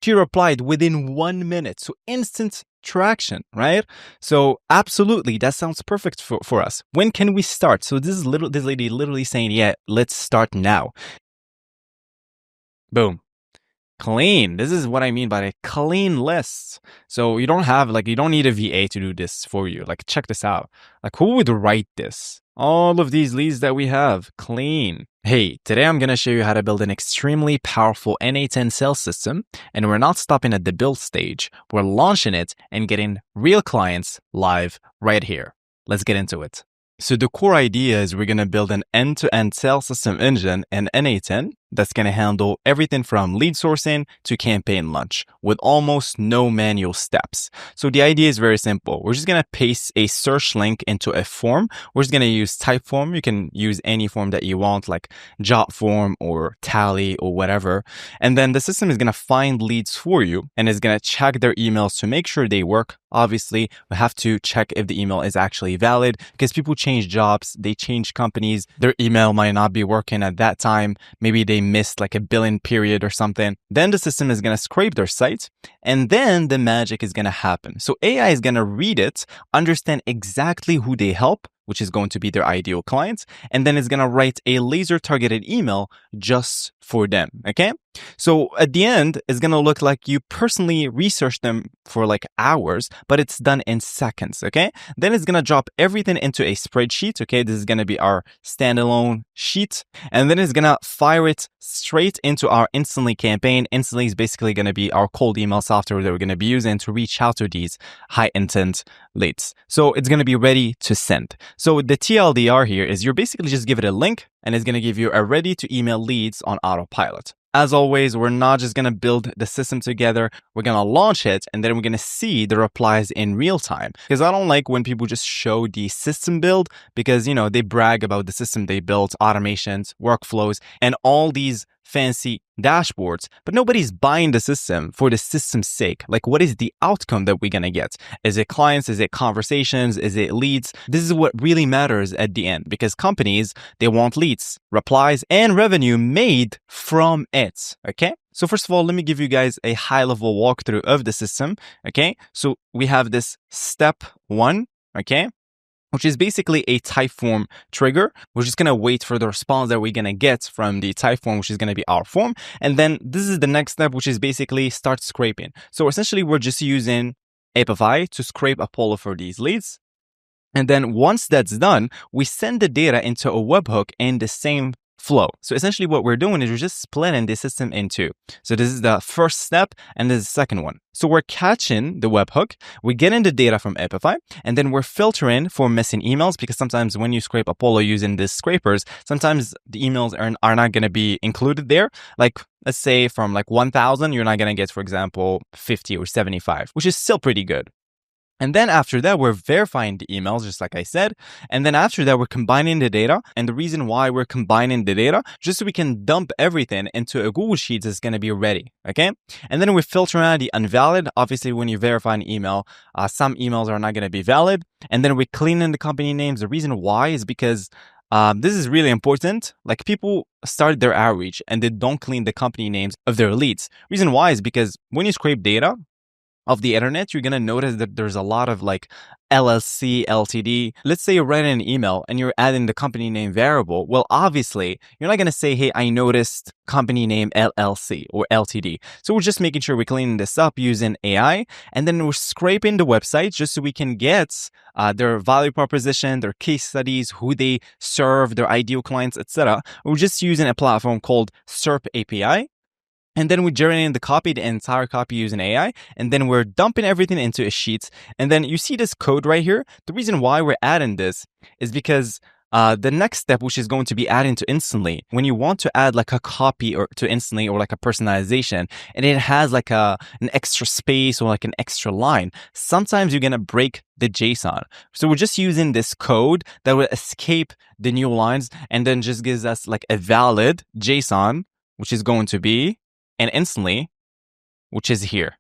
She replied within 1 minute. So instant traction, right? So absolutely, that sounds perfect for us. When can we start? So this lady literally saying, yeah, let's start now. Boom. Clean. This is what I mean by a clean list. So you don't need a VA to do this for you. Like, check this out. Like, who would write this? All of these leads that we have, clean. Hey, today I'm going to show you how to build an extremely powerful n8n sales system. And we're not stopping at the build stage. We're launching it and getting real clients live right here. Let's get into it. So the core idea is we're going to build an end-to-end sales system engine in n8n that's going to handle everything from lead sourcing to campaign launch with almost no manual steps. So the idea is very simple. We're just going to paste a search link into a form. We're just going to use Typeform. You can use any form that you want, like Jotform or Tally or whatever. And then the system is going to find leads for you and is going to check their emails to make sure they work. Obviously, we have to check if the email is actually valid because people change jobs, they change companies, their email might not be working at that time. Maybe they missed like a billing period or something. Then the system is going to scrape their site and then the magic is going to happen. So AI is going to read it, understand exactly who they help, which is going to be their ideal clients, and then it's going to write a laser targeted email just for them, okay? So at the end, it's going to look like you personally researched them for like hours, but it's done in seconds, okay? Then it's going to drop everything into a spreadsheet, okay? This is going to be our standalone sheet, and then it's going to fire it straight into our Instantly campaign. Instantly is basically going to be our cold email software that we're going to be using to reach out to these high intent leads. So it's going to be ready to send. So the TLDR here is you're basically just give it a link and it's going to give you a ready to email leads on autopilot. As always, we're not just going to build the system together. We're going to launch it and then we're going to see the replies in real time. Because I don't like when people just show the system build because, you know, they brag about the system they built, automations, workflows, and all these fancy dashboards, but nobody's buying the system for the system's sake. Like, what is the outcome that we're going to get? Is it clients? Is it conversations? Is it leads? This is what really matters at the end because companies, they want leads, replies, and revenue made from it. Okay. So first of all, let me give you guys a high level walkthrough of the system. Okay. So we have this step 1. Okay, which is basically a Typeform trigger. We're just going to wait for the response that we're going to get from the Typeform, which is going to be our form. And then this is the next step, which is basically start scraping. So essentially, we're just using Apify to scrape Apollo for these leads. And then once that's done, we send the data into a webhook in the same flow. So essentially what we're doing is we're just splitting the system in two. So this is the first step and this is the second one. So we're catching the webhook, we're getting the data from Apify, and then we're filtering for missing emails because sometimes when you scrape Apollo using these scrapers, sometimes the emails are not going to be included there. Like, let's say from like 1,000, you're not going to get, for example, 50 or 75, which is still pretty good. And then after that, we're verifying the emails, just like I said. And then after that, we're combining the data. And the reason why we're combining the data, just so we can dump everything into a Google Sheets is going to be ready, okay? And then we filter out the invalid. Obviously, when you verify an email, some emails are not going to be valid. And then we clean in the company names. The reason why is because this is really important. Like, people start their outreach and they don't clean the company names of their leads. Reason why is because when you scrape data of the internet, you're going to notice that there's a lot of like LLC, LTD. Let's say you're writing an email and you're adding the company name variable. Well, obviously, you're not going to say, hey, I noticed company name LLC or LTD. So we're just making sure we're cleaning this up using AI. And then we're scraping the website just so we can get their value proposition, their case studies, who they serve, their ideal clients, etc. We're just using a platform called SERP API. And then we generate the entire copy using AI. And then we're dumping everything into a sheet. And then you see this code right here. The reason why we're adding this is because the next step, which is going to be adding to Instantly, when you want to add like a copy or to Instantly or like a personalization, and it has like an extra space or like an extra line, sometimes you're going to break the JSON. So we're just using this code that will escape the new lines and then just gives us like a valid JSON, which is going to be and Instantly, which is here,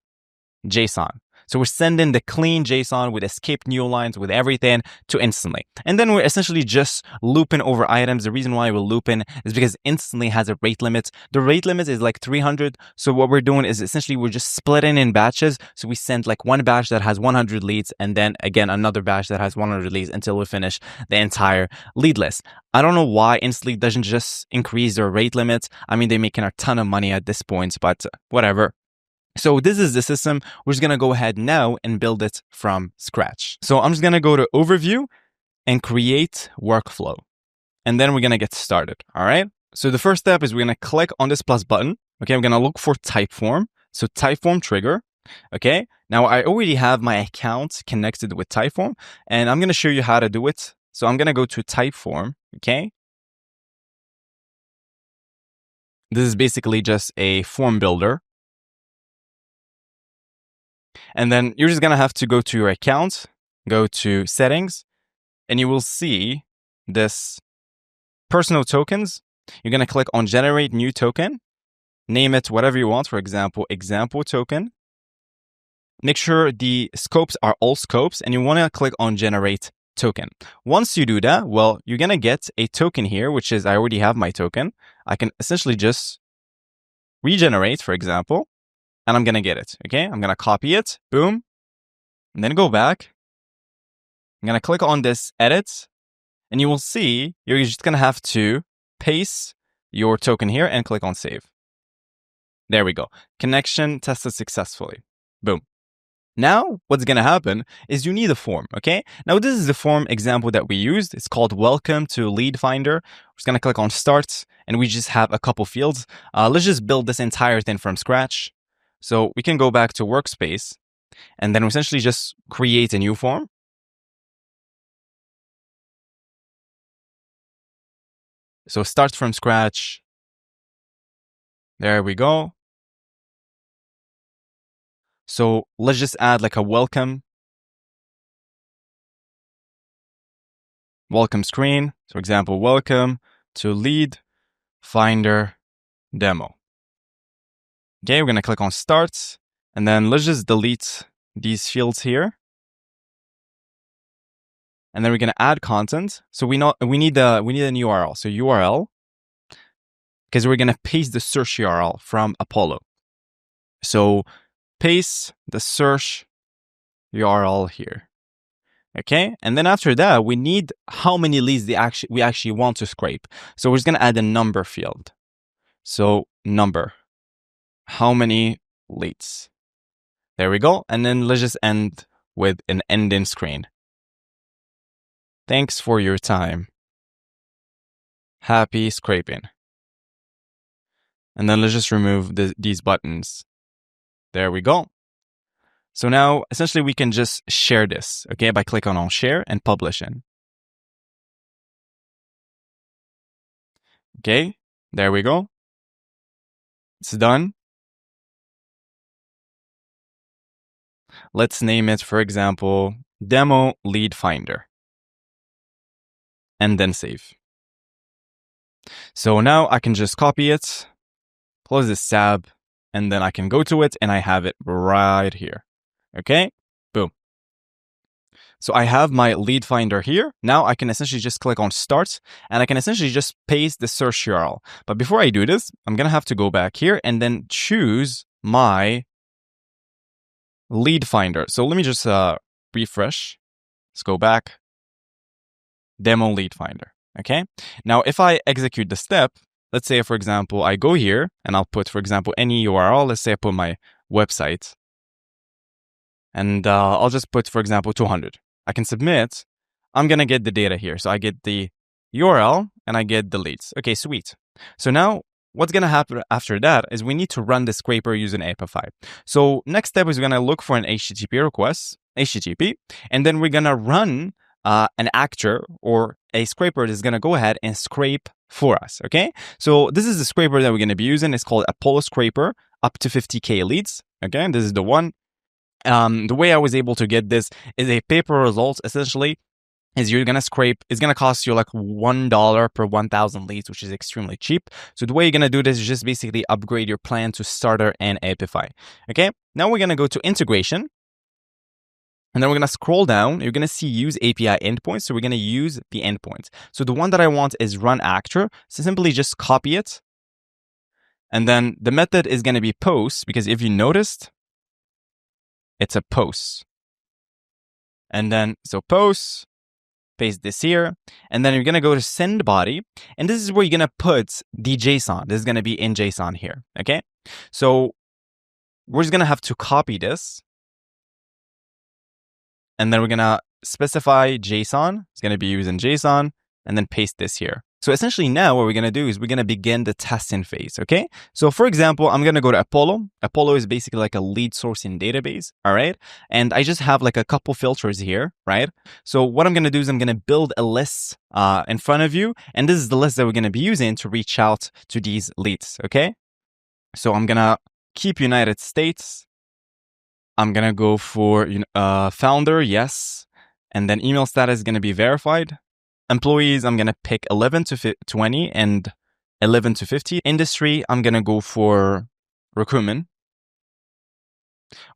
JSON. So we're sending the clean JSON with escape new lines, with everything to Instantly. And then we're essentially just looping over items. The reason why we're looping is because Instantly has a rate limit. The rate limit is like 300. So what we're doing is essentially we're just splitting in batches. So we send like one batch that has 100 leads and then again another batch that has 100 leads until we finish the entire lead list. I don't know why Instantly doesn't just increase their rate limits. I mean, they're making a ton of money at this point, but whatever. So this is the system. We're just going to go ahead now and build it from scratch. So I'm just going to go to overview and create workflow. And then we're going to get started. All right. So the first step is we're going to click on this plus button. Okay. I'm going to look for Typeform. So Typeform trigger. Okay. Now I already have my account connected with Typeform and I'm going to show you how to do it. So I'm going to go to Typeform. Okay. This is basically just a form builder. And then you're just going to have to go to your account, go to settings, and you will see this personal tokens. You're going to click on generate new token, name it whatever you want. For example, example token. Make sure the scopes are all scopes and you want to click on generate token. Once you do that, well, you're going to get a token here, which is I already have my token. I can essentially just regenerate, for example. And I'm going to get it, okay? I'm going to copy it, boom, and then go back. I'm going to click on this edit, and you will see you're just going to have to paste your token here and click on save. There we go. Connection tested successfully. Boom. Now, what's going to happen is you need a form, okay? Now, this is the form example that we used. It's called Welcome to Lead Finder. We're just going to click on Start, and we just have a couple fields. Let's just build this entire thing from scratch. So we can go back to workspace and then essentially just create a new form. So start from scratch. There we go. So let's just add like a welcome screen. So for example, welcome to Lead Finder Demo. Okay, we're going to click on Start, and then let's just delete these fields here. And then we're going to add content. So we need an URL. So URL, because we're going to paste the search URL from Apollo. So paste the search URL here. Okay, and then after that, we need how many leads we actually want to scrape. So we're just going to add a number field. So number. How many leads? There we go. And then let's just end with an n8n screen. Thanks for your time. Happy scraping. And then let's just remove these buttons. There we go. So now essentially we can just share this, okay, by clicking on share and publishing. Okay, there we go. It's done. Let's name it, for example, Demo Lead Finder. And then save. So now I can just copy it, close this tab, and then I can go to it and I have it right here. Okay, boom. So I have my lead finder here. Now I can essentially just click on start and I can essentially just paste the search URL. But before I do this, I'm going to have to go back here and then choose my lead finder. So let me just refresh. Let's go back. Demo lead finder. Okay. Now, if I execute the step, let's say, for example, I go here and I'll put, for example, any URL. Let's say I put my website and I'll just put, for example, 200. I can submit. I'm going to get the data here. So I get the URL and I get the leads. Okay, sweet. So now what's going to happen after that is we need to run the scraper using Apify. So next step is we're going to look for an HTTP request, HTTP, and then we're going to run an actor or a scraper that's going to go ahead and scrape for us. Okay, so this is the scraper that we're going to be using. It's called Apollo Scraper, up to 50K leads. Okay, this is the one. The way I was able to get this is a paper result. Essentially, is you're gonna scrape. It's gonna cost you like $1 per 1,000 leads, which is extremely cheap. So the way you're gonna do this is just basically upgrade your plan to starter and Apify. Okay, now we're gonna go to integration. And then we're going to scroll down. You're going to see use API endpoints. So we're going to use the endpoints. So the one that I want is run actor. So simply just copy it. And then the method is going to be post, because if you noticed, it's a post. And then, so post, paste this here. And then you're going to go to send body. And this is where you're going to put the JSON. This is going to be in JSON here. Okay. So we're just going to have to copy this. And then we're going to specify JSON. It's going to be using JSON, and then paste this here. So essentially now what we're going to do is we're going to begin the testing phase, okay? So for example, I'm going to go to Apollo. Apollo is basically like a lead sourcing database, all right? And I just have like a couple filters here, right? So what I'm going to do is I'm going to build a list in front of you, and this is the list that we're going to be using to reach out to these leads, okay? So I'm going to keep United States. I'm going to go for founder, yes. And then email status is going to be verified. Employees, I'm going to pick 11 to 20 and 11 to 50. Industry, I'm going to go for recruitment.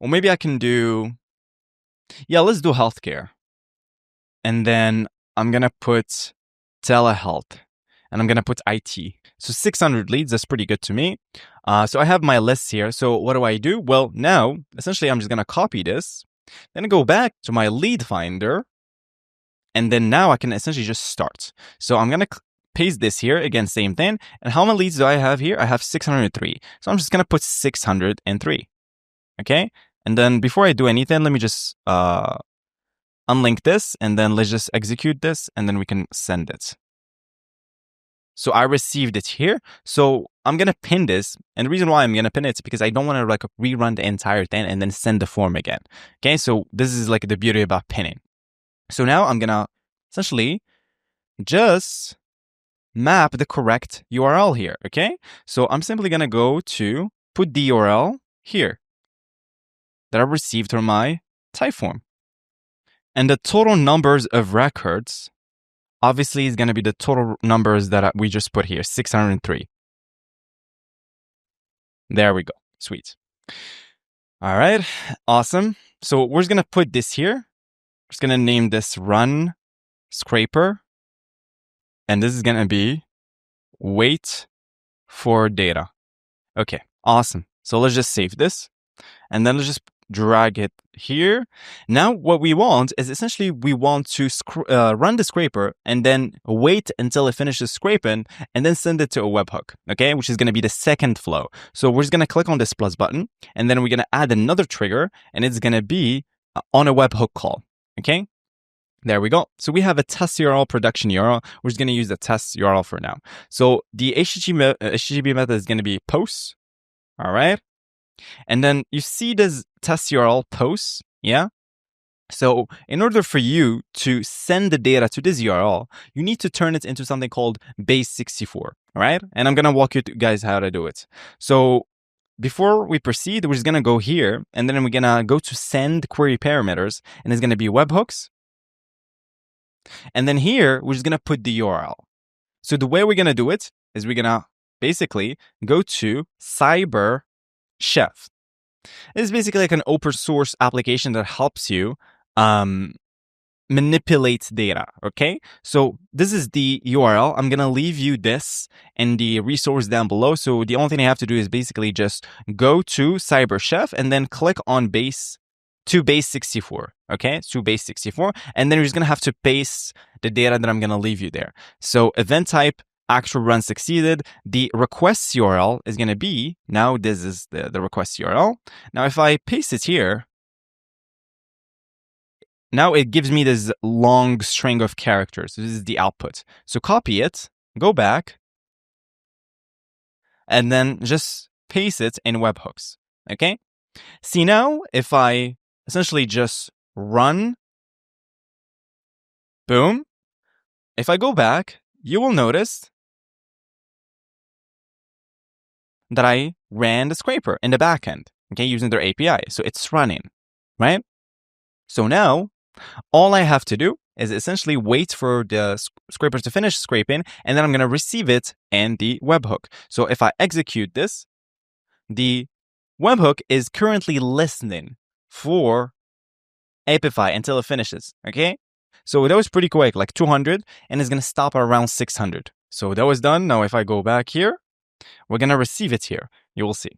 Or maybe I can do, yeah, let's do healthcare. And then I'm going to put telehealth. And I'm going to put IT. So 600 leads, that's pretty good to me. So I have my list here. So what do? Well, now, essentially, I'm just going to copy this. Then go back to my lead finder. And then now I can essentially just start. So I'm going to paste this here. Again, same thing. And how many leads do I have here? I have 603. So I'm just going to put 603. Okay. And then before I do anything, let me just unlink this. And then let's just execute this. And then we can send it. So I received it here. So I'm going to pin this. And the reason why I'm going to pin it is because I don't want to like rerun the entire thing and then send the form again. Okay. So this is like the beauty about pinning. So now I'm going to essentially just map the correct URL here. Okay. So I'm simply going to go to put the URL here that I received from my Typeform. And the total numbers of records obviously is going to be the total numbers that we just put here, 603. There we go. Sweet. All right. Awesome. So we're just going to put this here. We're just going to name this run scraper. And this is going to be wait for data. Okay. Awesome. So let's just save this. And then let's just drag it here. Now what we want is essentially we want to run the scraper and then wait until it finishes scraping and then send it to a webhook, okay, which is going to be the second flow. So we're just going to click on this plus button and then we're going to add another trigger and it's going to be on a webhook call, okay. There we go. So we have a test URL, production URL. We're just going to use the test URL for now. So the HTTP method is going to be post, all right. And then you see this test URL post, yeah? So in order for you to send the data to this URL, you need to turn it into something called base64, all right? And I'm going to walk you guys how to do it. So before we proceed, we're just going to go here, and then we're going to go to send query parameters, and it's going to be webhooks. And then here, we're just going to put the URL. So the way we're going to do it is we're going to basically go to Cyber Chef. It's basically like an open source application that helps you manipulate data, okay? So this is the URL. I'm going to leave you this and the resource down below. So the only thing I have to do is basically just go to Cyber Chef and then click on base64, okay? To base64. And then you're just going to have to paste the data that I'm going to leave you there. So event type, actual run succeeded. The request URL is going to be, now this is the request URL. Now, if I paste it here, now it gives me this long string of characters. This is the output. So copy it, go back, and then just paste it in webhooks, okay? See now, if I essentially just run, boom, if I go back, you will notice that I ran the scraper in the backend, okay, using their API. So it's running, right? So now all I have to do is essentially wait for the scraper to finish scraping, and then I'm going to receive it in the webhook. So if I execute this, the webhook is currently listening for Apify until it finishes, okay? So that was pretty quick, like 200, and it's gonna stop around 600. So that was done. Now if I go back here, we're gonna receive it here. You will see.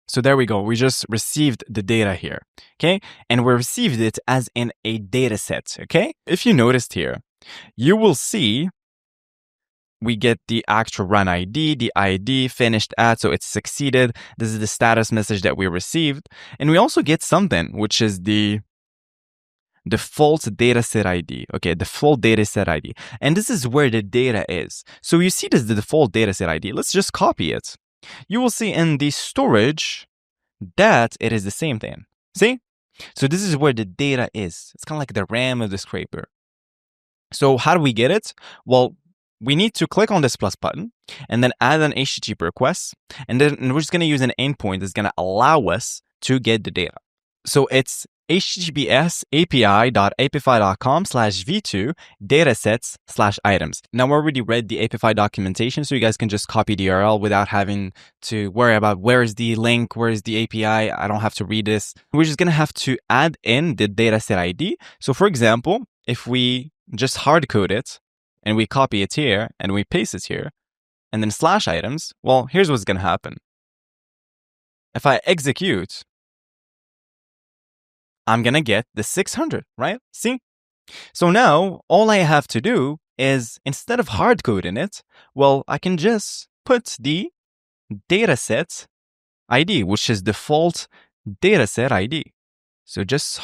So there we go. We just received the data here, okay? And we received it as in a data set, okay? If you noticed here, you will see we get the actual run ID, the ID, finished at, so it's succeeded. This is the status message that we received. And we also get something, which is the default dataset ID. Okay, default dataset ID. And this is where the data is. So you see this is the default dataset ID. Let's just copy it. You will see in the storage that it is the same thing. See? So this is where the data is. It's kind of like the RAM of the scraper. So how do we get it? Well, we need to click on this plus button and then add an HTTP request. And then we're just going to use an endpoint that's going to allow us to get the data. So it's https api.apify.com/v2 datasets/items. Now, we already read the Apify documentation, so you guys can just copy the URL without having to worry about where is the link, where is the API. I don't have to read this. We're just going to have to add in the dataset ID. So for example, if we just hard code it and we copy it here and we paste it here and then /items, well, here's what's going to happen. If I execute, I'm going to get the 600, right? See? So now all I have to do is, instead of hard coding it, well, I can just put the dataset ID, which is default dataset ID. So just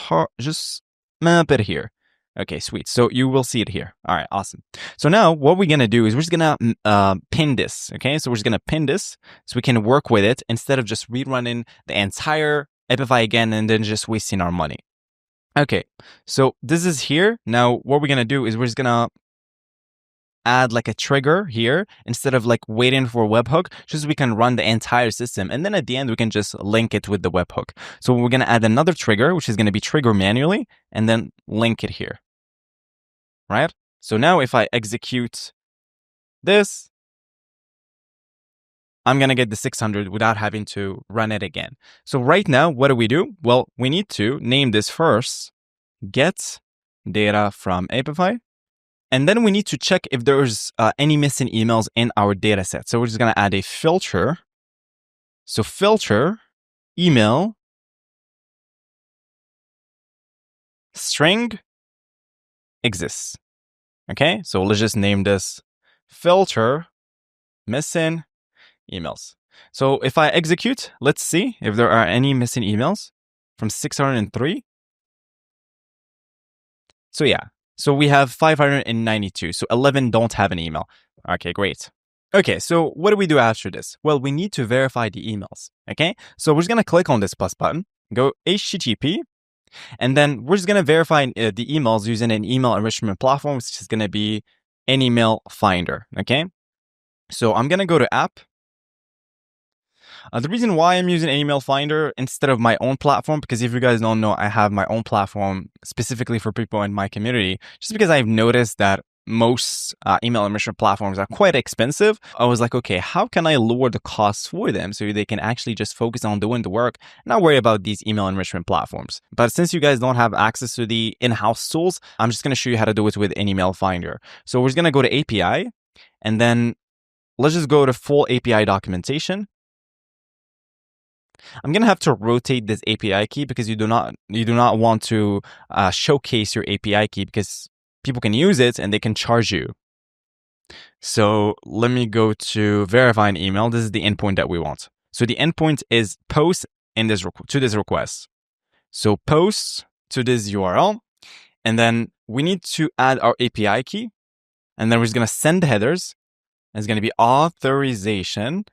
map it here. Okay, sweet. So you will see it here. All right, awesome. So now what we're going to do is we're just going to pin this. Okay, so we're just going to pin this so we can work with it instead of just rerunning the entire Apify again and then just wasting our money. Okay, so this is here. Now what we're going to do is we're just going to add like a trigger here instead of like waiting for a webhook, just so we can run the entire system. And then at the end, we can just link it with the webhook. So we're going to add another trigger, which is going to be trigger manually, and then link it here. Right? So now if I execute this, I'm going to get the 600 without having to run it again. So right now, what do? Well, we need to name this first, get data from Apify. And then we need to check if there's any missing emails in our data set. So we're just going to add a filter. So filter email string exists. Okay, so let's just name this filter missing emails. So if I execute, let's see if there are any missing emails from 603. So yeah, so we have 592. So 11 don't have an email. Okay, great. Okay, so what do we do after this? Well, we need to verify the emails. Okay, so we're just going to click on this plus button, go HTTP, and then we're just going to verify the emails using an email enrichment platform, which is going to be an email finder. Okay, so I'm going to go to app. The reason why I'm using an email finder instead of my own platform, because if you guys don't know, I have my own platform specifically for people in my community, just because I've noticed that most email enrichment platforms are quite expensive. I was like, okay, how can I lower the costs for them so they can actually just focus on doing the work, not worry about these email enrichment platforms. But since you guys don't have access to the in-house tools, I'm just going to show you how to do it with an email finder. So we're just going to go to API, and then let's just go to full API documentation. I'm going to have to rotate this API key because you do not want to showcase your API key because people can use it and they can charge you. So let me go to verify an email. This is the endpoint that we want. So the endpoint is post in this to this request. So post to this URL, and then we need to add our API key, and then we're just going to send the headers. It's going to be authorization.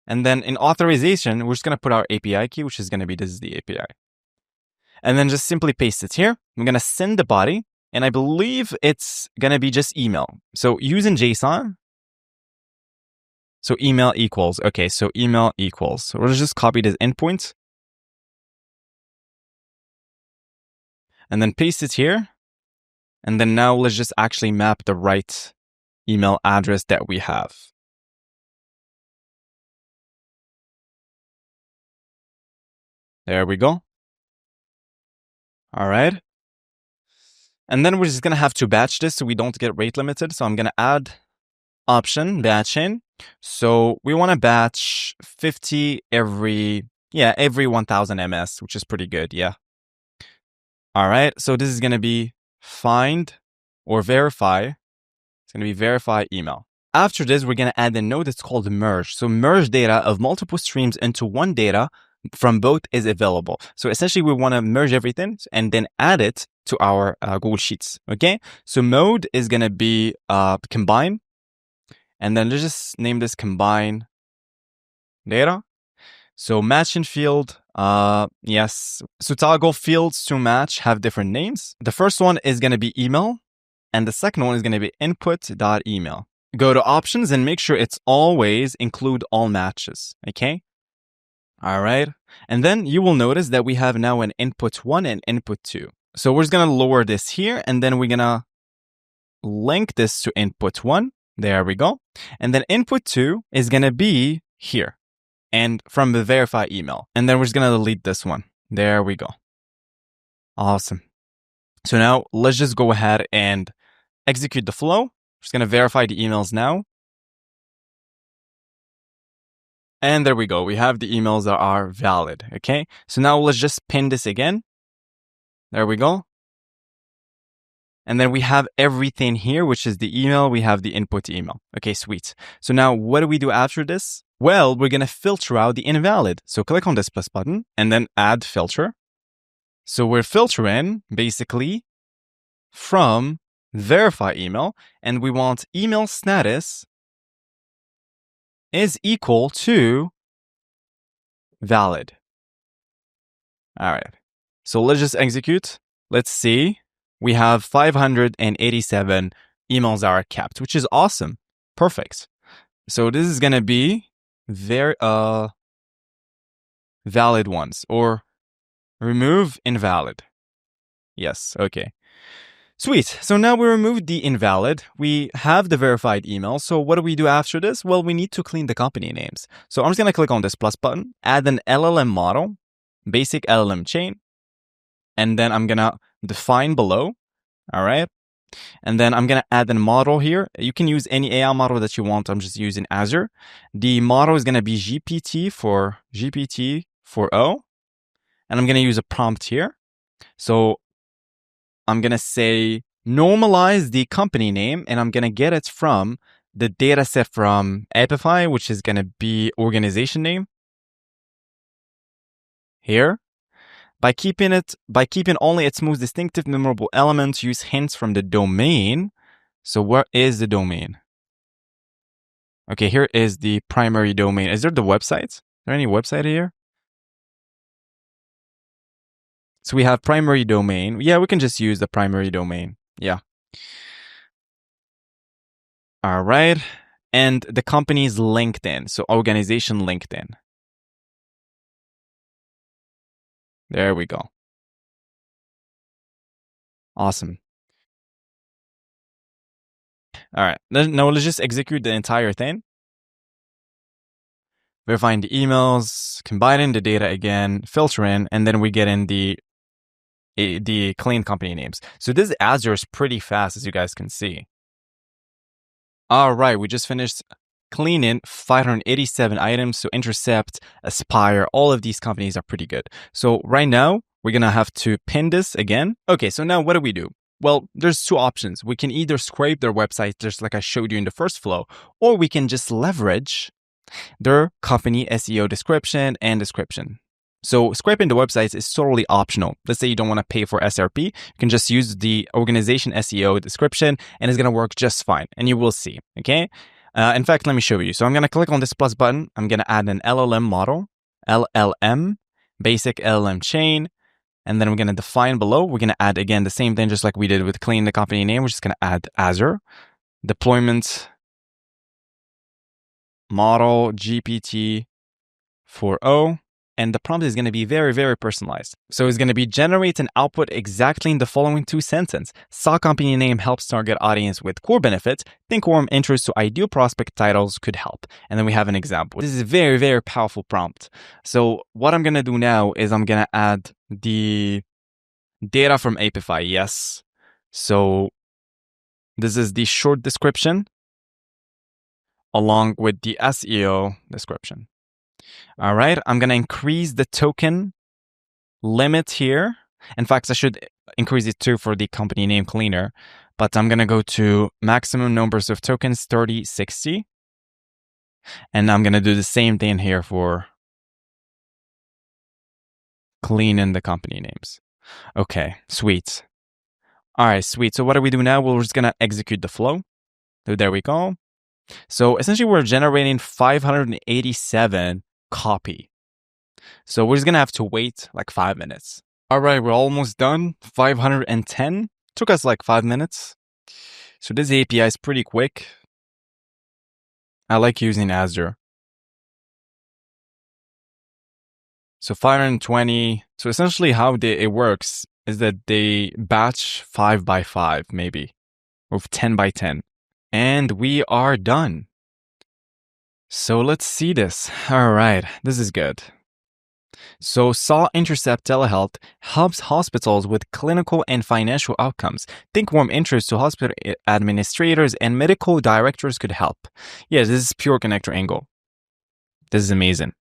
And then in authorization, we're just going to put our API key, which is going to be, this is the API. And then just simply paste it here. I'm going to send the body, and I believe it's going to be just email. So using JSON. So email equals, okay, so email equals. So we'll just copy this endpoint. And then paste it here. And then now let's just actually map the right email address that we have. There we go. All right. And then we're just going to have to batch this so we don't get rate limited. So I'm going to add option batching. So we want to batch 50 every 1000 ms, which is pretty good. Yeah. All right. So this is going to be find or verify. It's going to be verify email. After this, we're going to add a node that's called merge. So merge data of multiple streams into one data from both is available. So essentially, we want to merge everything and then add it to our Google Sheets. Okay. So mode is going to be combine. And then let's just name this combine data. So matching field, yes. So toggle fields to match have different names. The first one is going to be email. And the second one is going to be input.email. Go to options and make sure it's always include all matches. Okay. All right. And then you will notice that we have now an input 1 and input 2. So we're just going to lower this here and then we're going to link this to input 1. There we go. And then input 2 is going to be here and from the verify email. And then we're just going to delete this one. There we go. Awesome. So now let's just go ahead and execute the flow. Just going to verify the emails now. And there we go. We have the emails that are valid. Okay. So now let's just pin this again. There we go. And then we have everything here, which is the email. We have the input email. Okay, sweet. So now what do we do after this? Well, we're going to filter out the invalid. So click on this plus button and then add filter. So we're filtering basically from verify email, and we want email status is equal to valid. All right. So let's just execute. Let's see. We have 587 emails that are kept, which is awesome. Perfect. So this is going to be very valid ones, or remove invalid. Yes. Okay. Sweet. So now we removed the invalid. We have the verified email. So what do we do after this? Well, we need to clean the company names. So I'm just going to click on this plus button, add an LLM model, basic LLM chain, and then I'm going to define below. All right. And then I'm going to add a model here. You can use any AI model that you want. I'm just using Azure. The model is going to be GPT-4o. And I'm going to use a prompt here. So I'm going to say normalize the company name, and I'm going to get it from the data set from Epify, which is going to be organization name here. By keeping only its most distinctive memorable elements, use hints from the domain. So where is the domain? Okay, here is the primary domain. Is there the website? Is there any website here? So we have primary domain. Yeah, we can just use the primary domain. Yeah. All right. And the company's LinkedIn. So organization LinkedIn. There we go. Awesome. All right. Now let's just execute the entire thing. Verifying the emails, combining the data again, filtering, and then we get in the clean company names. So this Azure is pretty fast, as you guys can see. All right, we just finished cleaning 587 items. So Intercept, Aspire, all of these companies are pretty good. So right now, we're going to have to pin this again. Okay, so now what do we do? Well, there's two options. We can either scrape their website, just like I showed you in the first flow, or we can just leverage their company SEO description and description. So scraping the websites is totally optional. Let's say you don't want to pay for SRP. You can just use the organization SEO description and it's going to work just fine. And you will see, okay? In fact, let me show you. So I'm going to click on this plus button. I'm going to add an LLM model, LLM, basic LLM chain. And then we're going to define below. We're going to add, again, the same thing just like we did with clean the company name. We're just going to add Azure, deployment, model, GPT-4o. and the prompt is going to be very, very personalized. So it's going to be generate an output exactly in the following 2 sentences. Saw company name helps target audience with core benefits. Think warm interest to ideal prospect titles could help. And then we have an example. This is a very, very powerful prompt. So what I'm going to do now is I'm going to add the data from Apify. Yes. So this is the short description along with the SEO description. All right, I'm going to increase the token limit here. In fact, I should increase it too for the company name cleaner, but I'm going to go to maximum numbers of tokens, 30, 60. And I'm going to do the same thing here for cleaning the company names. Okay, sweet. All right, sweet. So what do we do now? We're just going to execute the flow. So there we go. So essentially, we're generating 587 copy. So we're just going to have to wait like 5 minutes. All right, we're almost done. 510. Took us like 5 minutes. So this API is pretty quick. I like using Azure. So 520. So essentially how it works is that they batch 5 by 5 maybe, or 10 by 10. And we are done. So let's see this. All right, this is good. So SAW Intercept Telehealth helps hospitals with clinical and financial outcomes. Think warm interest to hospital administrators and medical directors could help. Yes, this is pure connector angle. This is amazing.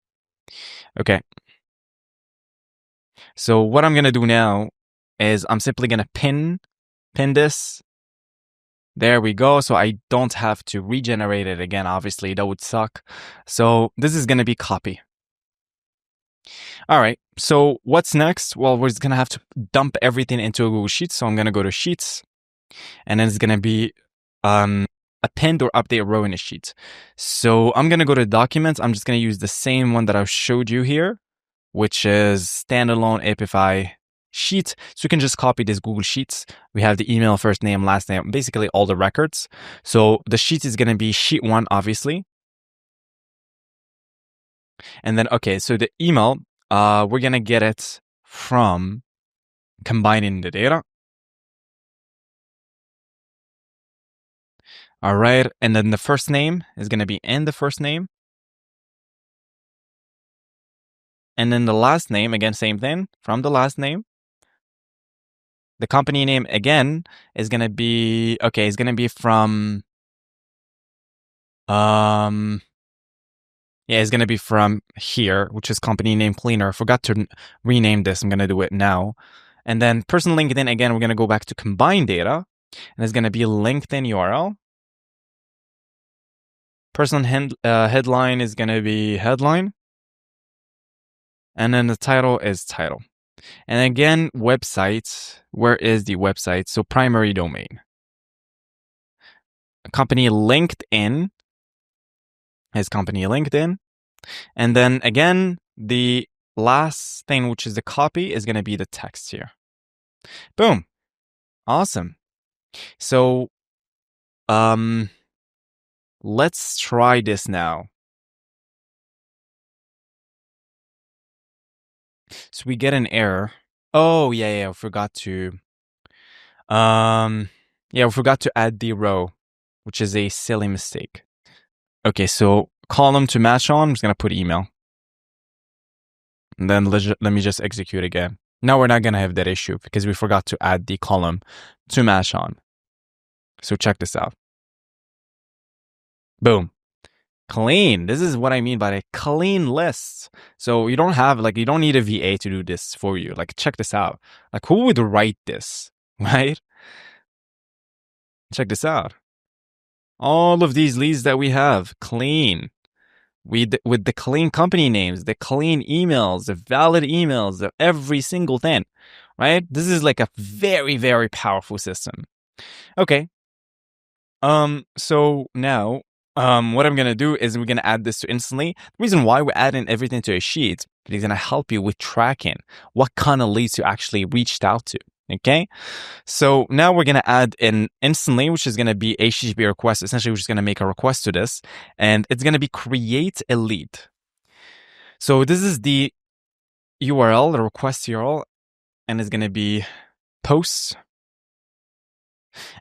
Okay. So what I'm going to do now is I'm simply going to pin this. There we go. So I don't have to regenerate it again. Obviously, that would suck. So this is going to be copy. All right. So what's next? Well, we're just going to have to dump everything into a Google Sheets. So I'm going to go to Sheets. And then it's going to be append or update row in a sheet. So I'm going to go to Documents. I'm just going to use the same one that I showed you here, which is standalone Apify sheet. So you can just copy this Google Sheets. We have the email, first name, last name, basically all the records. So the sheet is going to be sheet 1, obviously. And then, okay, so the email, we're going to get it from combining the data. All right. And then the first name is going to be in the first name. And then the last name, again, same thing, from the last name. The company name, again, is going to be, okay, it's going to be from, yeah, it's going to be from here, which is company name cleaner. I forgot to rename this. I'm going to do it now. And then person LinkedIn, again, we're going to go back to combine data. And it's going to be LinkedIn URL. Person headline is going to be headline. And then the title is title. And again, website, where is the website? So primary domain. Company LinkedIn is company LinkedIn. And then again, the last thing, which is the copy, is going to be the text here. Boom. Awesome. So let's try this now. So we get an error. Oh, yeah, I forgot to we forgot to add the row, which is a silly mistake. Okay, so column to match on, I'm just going to put email. And then let me just execute again. Now we're not going to have that issue because we forgot to add the column to match on. So check this out. Boom. Clean. This is what I mean by a clean list. So you don't need a VA to do this for you. Like, check this out. Like, who would write this, right? Check this out. All of these leads that we have, clean. With the clean company names, the clean emails, the valid emails, the every single thing, right? This is like a very, very powerful system. Okay. So now, what I'm going to do is we're going to add this to instantly. The reason why we're adding everything to a sheet is going to help you with tracking what kind of leads you actually reached out to. Okay. So now we're going to add in instantly, which is going to be HTTP request. Essentially, we're just going to make a request to this and it's going to be create a lead. So this is the URL, the request URL, and it's going to be posts.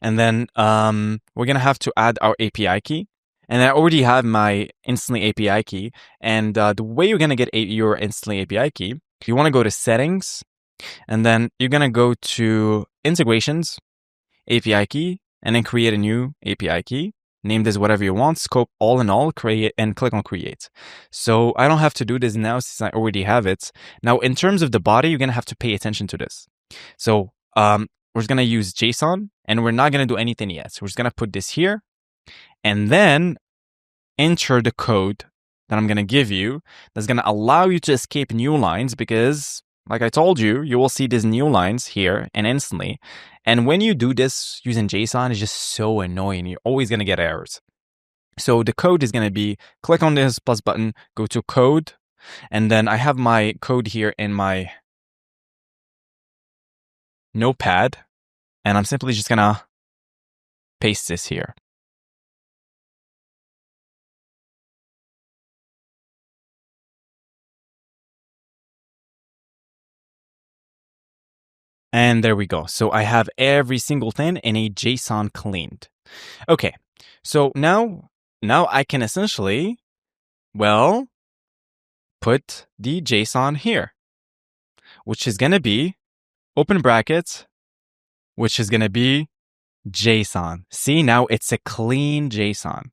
And then we're going to have to add our API key. And I already have my Instantly API key. And the way you're going to get your Instantly API key, you want to go to settings, and then you're going to go to integrations, API key, and then create a new API key. Name this whatever you want, scope all in all, create, and click on create. So I don't have to do this now since I already have it. Now, in terms of the body, you're going to have to pay attention to this. So we're just going to use JSON, and we're not going to do anything yet. So we're just going to put this here, and then enter the code that I'm going to give you that's going to allow you to escape new lines, because like I told you, you will see these new lines here and instantly. And when you do this using JSON, it's just so annoying. You're always going to get errors. So the code is going to be, click on this plus button, go to code. And then I have my code here in my notepad. And I'm simply just going to paste this here. And there we go. So I have every single thing in a JSON cleaned. Okay, so now I can essentially, well, put the JSON here, which is going to be open brackets, which is going to be JSON. See, now it's a clean JSON.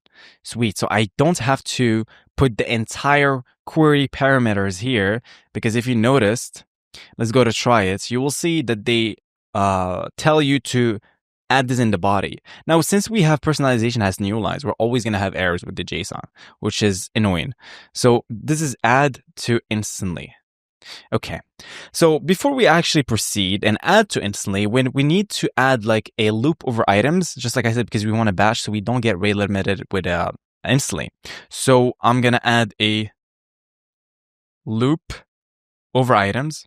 Sweet. So I don't have to put the entire query parameters here, because if you noticed, let's go to try it. You will see that they tell you to add this in the body. Now, since we have personalization has new lines, we're always going to have errors with the JSON, which is annoying. So this is add to instantly. Okay, so before we actually proceed and add to instantly, when we need to add like a loop over items, just like I said, because we want to batch so we don't get rate limited with instantly. So I'm going to add a loop over items,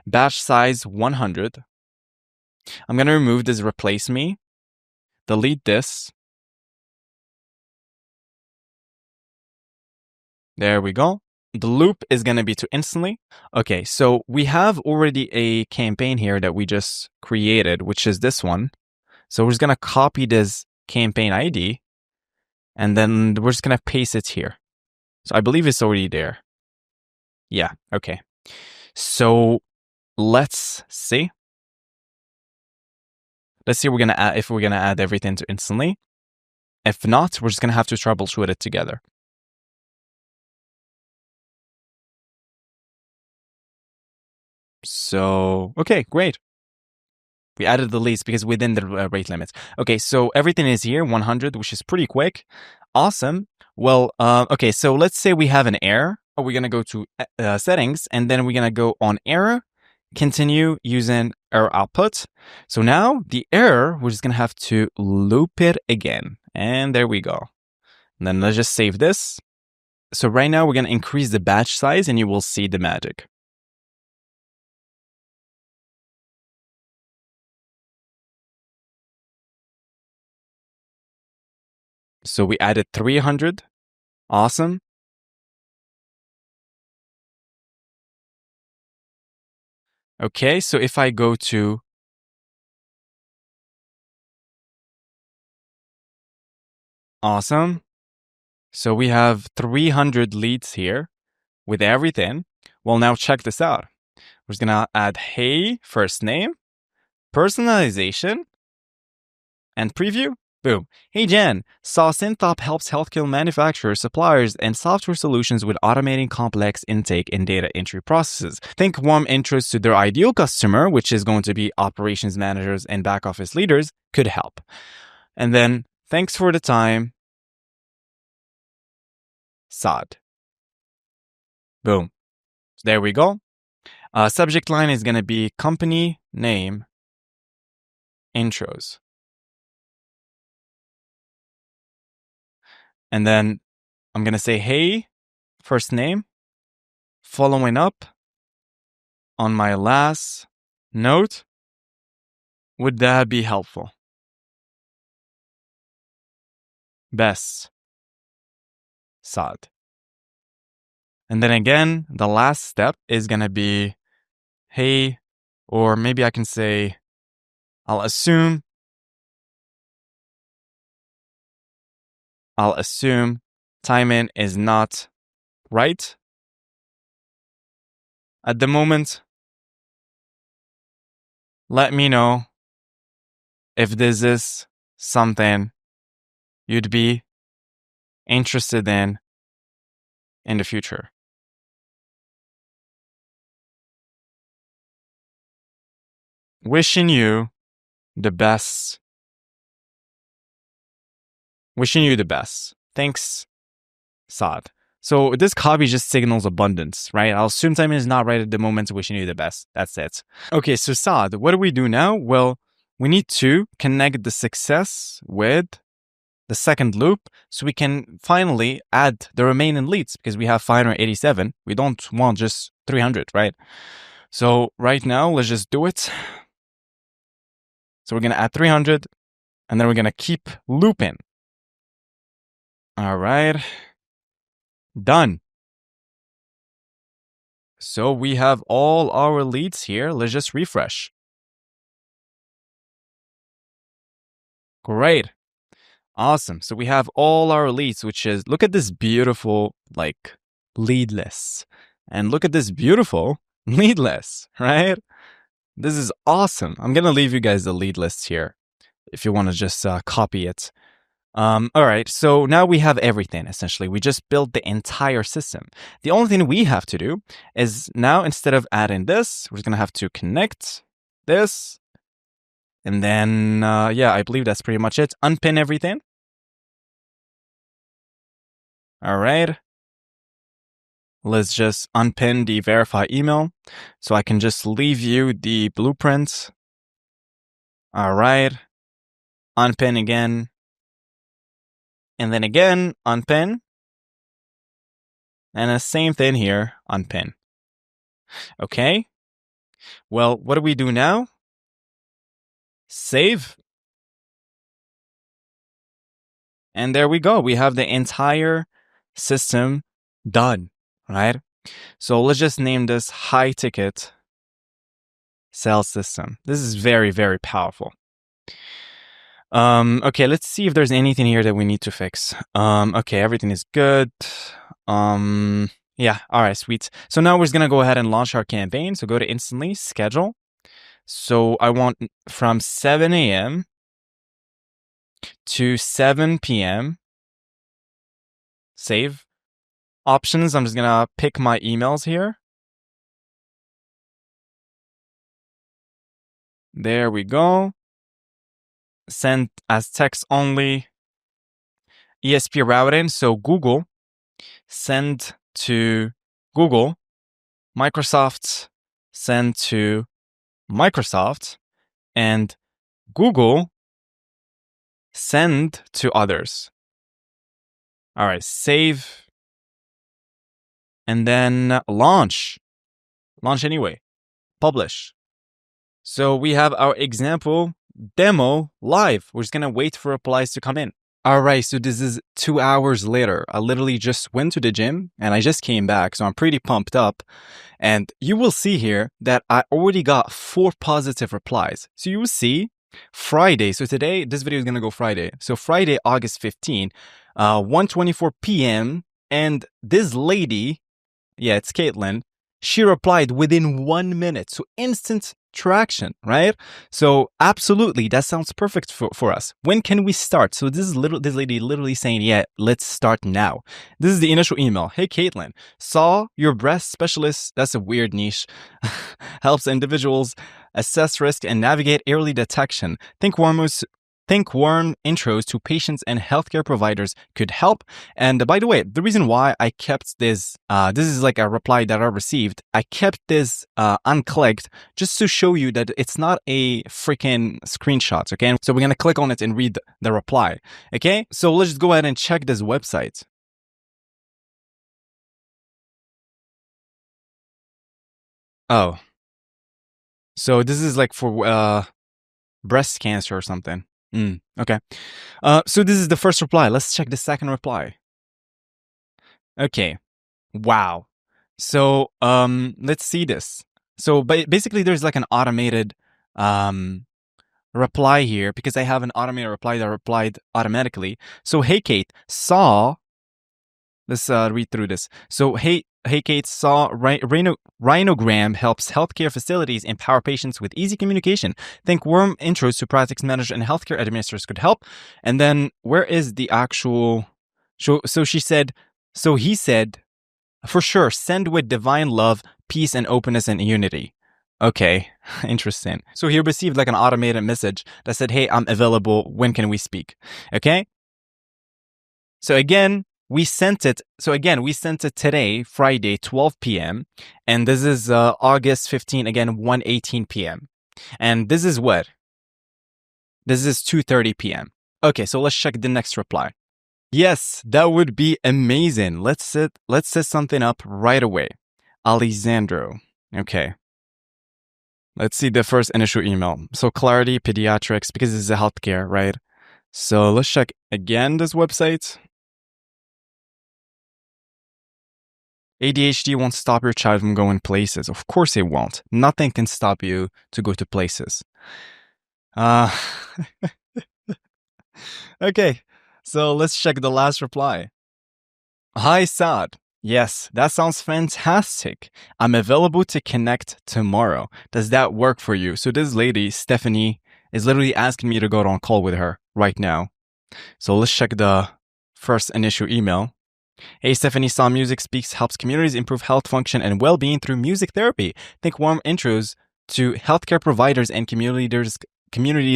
batch size 100. I'm going to remove this replace me, delete this. There we go. The loop is going to be to instantly. Okay, so we have already a campaign here that we just created, which is this one. So we're just going to copy this campaign ID, and then we're just going to paste it here. So I believe it's already there. Yeah, okay. So let's see. Let's see if we're going to add everything to instantly. If not, we're just going to have to troubleshoot it together. So, okay, great. We added the least because within the rate limits. Okay, so everything is here, 100, which is pretty quick. Awesome. Well, okay, so let's say we have an error. We're going to go to settings, and then we're going to go on error, continue using error output. So now the error, we're just going to have to loop it again. And there we go. And then let's just save this. So right now we're going to increase the batch size, and you will see the magic. So we added 300. Awesome. Okay, so if I go to awesome. So we have 300 leads here with everything. Well, now check this out. We're just gonna add hey, first name, personalization, and preview. Boom. Hey Jen, saw Synthop helps healthcare manufacturers, suppliers, and software solutions with automating complex intake and data entry processes. Think warm interest to their ideal customer, which is going to be operations managers and back office leaders, could help. And then, thanks for the time, Saad. Boom. So there we go. Subject line is going to be company name intros. And then I'm going to say, hey, first name, following up on my last note. Would that be helpful? Best, Saad. And then again, the last step is going to be, hey, or maybe I can say, I'll assume time in is not right at the moment. Let me know if this is something you'd be interested in the future. Wishing you the best. Wishing you the best. Thanks, Saad. So this copy just signals abundance, right? I'll assume timing is not right at the moment. Wishing you the best. That's it. Okay, so Saad, what do we do now? Well, we need to connect the success with the second loop so we can finally add the remaining leads because we have 587. We don't want just 300, right? So right now, let's just do it. So we're going to add 300 and then we're going to keep looping. All right. Done. So we have all our leads here. Let's just refresh. Great. Awesome. So we have all our leads, which is, look at this beautiful, like, lead list. And look at this beautiful lead list, right? This is awesome. I'm going to leave you guys the lead list here if you want to just copy it. All right, so now we have everything, essentially. We just built the entire system. The only thing we have to do is now, instead of adding this, we're just going to have to connect this. And then, yeah, I believe that's pretty much it. Unpin everything. All right. Let's just unpin the verify email. So I can just leave you the blueprints. All right. Unpin again. And then again, unpin. And the same thing here, unpin. Okay. Well, what do we do now? Save. And there we go. We have the entire system done, right? So let's just name this high ticket sales system. This is very, very powerful. Okay, let's see if there's anything here that we need to fix. Okay, everything is good. Yeah, all right, sweet. So now we're just gonna go ahead and launch our campaign. So go to instantly schedule. So I want from 7 a.m. to 7 p.m. Save. Options, I'm just gonna pick my emails here. There we go. Send as text only. ESP routing, so Google. Send to Google. Microsoft, send to Microsoft. And Google, send to others. All right, save. And then launch. Launch anyway. Publish. So we have our example demo live. We're just going to wait for replies to come in. All right, so this is 2 hours later. I literally just went to the gym and I just came back, so I'm pretty pumped up. And you will see here that I already got 4 positive replies. So you will see Friday. So today, this video is going to go Friday. So Friday, August 15, 1:24 p.m. And this lady, yeah, it's Caitlin, she replied within 1 minute. So instant traction, right? So absolutely, that sounds perfect for us. When can we start? So this lady literally saying, yeah, let's start now. This is the initial email. Hey, Caitlin, saw your breast specialist. That's a weird niche. Helps individuals assess risk and navigate early detection. Think warm intros to patients and healthcare providers could help. And by the way, the reason why I kept this, this is like a reply that I received. I kept this unclicked just to show you that it's not a freaking screenshot, okay? So we're going to click on it and read the reply, okay? So let's just go ahead and check this website. Oh. So this is like for breast cancer or something. Okay. So this is the first reply. Let's check the second reply. Okay. Wow. So let's see this. So basically there's like an automated reply here because I have an automated reply that replied automatically. So hey Kate, saw let's read through this. So hey Kate, saw Rhinogram helps healthcare facilities empower patients with easy communication. Think warm intros to practice managers and healthcare administrators could help. And then where is the actual so she said so he said for sure, send with divine love, peace, and openness and unity. Okay, interesting. So he received like an automated message that said, hey, I'm available. When can we speak? Okay. So again, we sent it. So again, we sent it today, Friday, 12 p.m. And this is August 15, again, 1:18 p.m. And this is what? This is 2:30 p.m. Okay, so let's check the next reply. Yes, that would be amazing. Let's set something up right away. Alessandro. Okay. Let's see the first initial email. So Clarity Pediatrics, because this is a healthcare, right? So let's check again this website. ADHD won't stop your child from going places. Of course it won't. Nothing can stop you to go to places. Okay, so let's check the last reply. Hi, Saad. Yes, that sounds fantastic. I'm available to connect tomorrow. Does that work for you? So this lady, Stephanie, is literally asking me to go on call with her right now. So let's check the first initial email. Hey, Stephanie, Saw Music Speaks helps communities improve health function and well-being through music therapy. Think warm intros to healthcare providers and community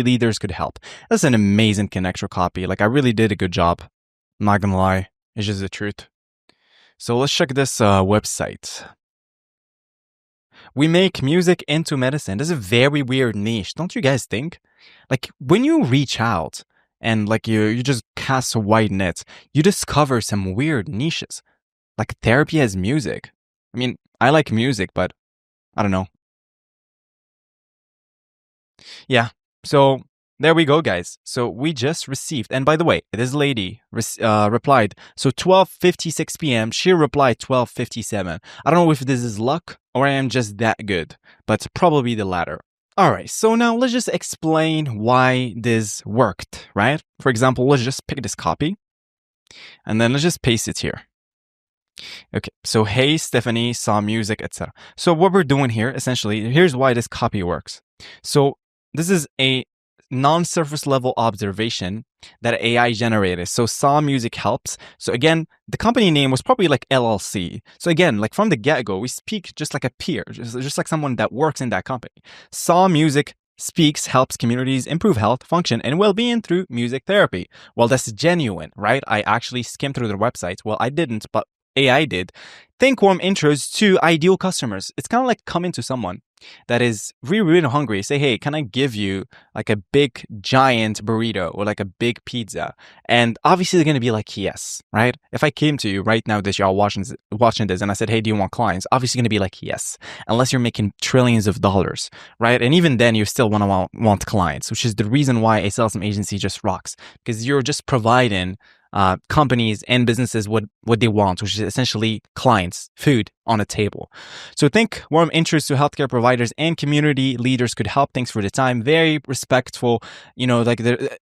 leaders could help. That's an amazing connector copy. Like, I really did a good job. I'm not gonna lie. It's just the truth. So let's check this website. We make music into medicine. This is a very weird niche, don't you guys think? Like, when you reach out and like you just cast a wide net, you discover some weird niches. Like therapy as music. I mean, I like music, but I don't know. Yeah. So there we go, guys. So we just received, and by the way, this lady replied. So 12:56 p.m. She replied 12:57. I don't know if this is luck or I am just that good, but probably the latter. All right. So now let's just explain why this worked, right? For example, let's just pick this copy, and then let's just paste it here. Okay, so hey, Stephanie, saw music, etc. So what we're doing here, essentially, here's why this copy works. So this is a non-surface level observation that AI generated. So saw music helps. So again, the company name was probably like LLC. So again, like from the get-go, we speak just like a peer, just like someone that works in that company. Saw music speaks helps communities improve health, function, and well-being through music therapy. Well, that's genuine, right? I actually skimmed through their website. Well, I didn't, but AI did. Think warm intros to ideal customers. It's kind of like coming to someone that is really, really hungry. Say, hey, can I give you like a big giant burrito or like a big pizza? And obviously they're going to be like, yes, right? If I came to you right now that y'all watching this and I said, hey, do you want clients? Obviously going to be like, yes, unless you're making trillions of dollars, right? And even then you still want clients, which is the reason why a sales agency just rocks, because you're just providing companies and businesses what they want, which is essentially clients, food on a table. So think warm intros to healthcare providers and community leaders could help. Thanks for the time. Very respectful. You know, like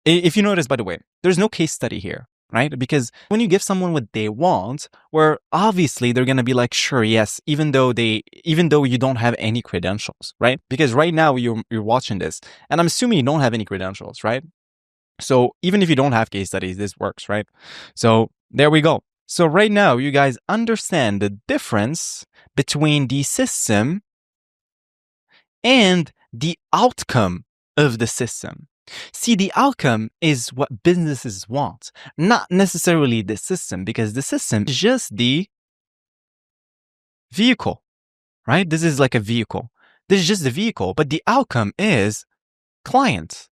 if you notice, by the way, there's no case study here, right? Because when you give someone what they want, where obviously they're gonna be like, sure, yes, even though you don't have any credentials, right? Because right now you're watching this, and I'm assuming you don't have any credentials, right? So even if you don't have case studies, this works, right? So there we go. So right now, you guys understand the difference between the system and the outcome of the system. See, the outcome is what businesses want, not necessarily the system, because the system is just the vehicle, right? This is like a vehicle. This is just the vehicle, but the outcome is clients.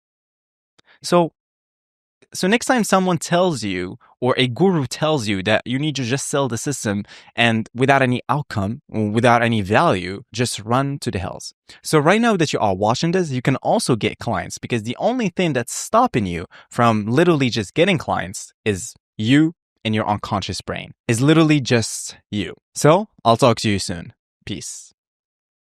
So next time someone tells you, or a guru tells you that you need to just sell the system and without any outcome, without any value, just run to the hills. So right now that you are watching this, you can also get clients, because the only thing that's stopping you from literally just getting clients is you in your unconscious brain is literally just you. So I'll talk to you soon. Peace.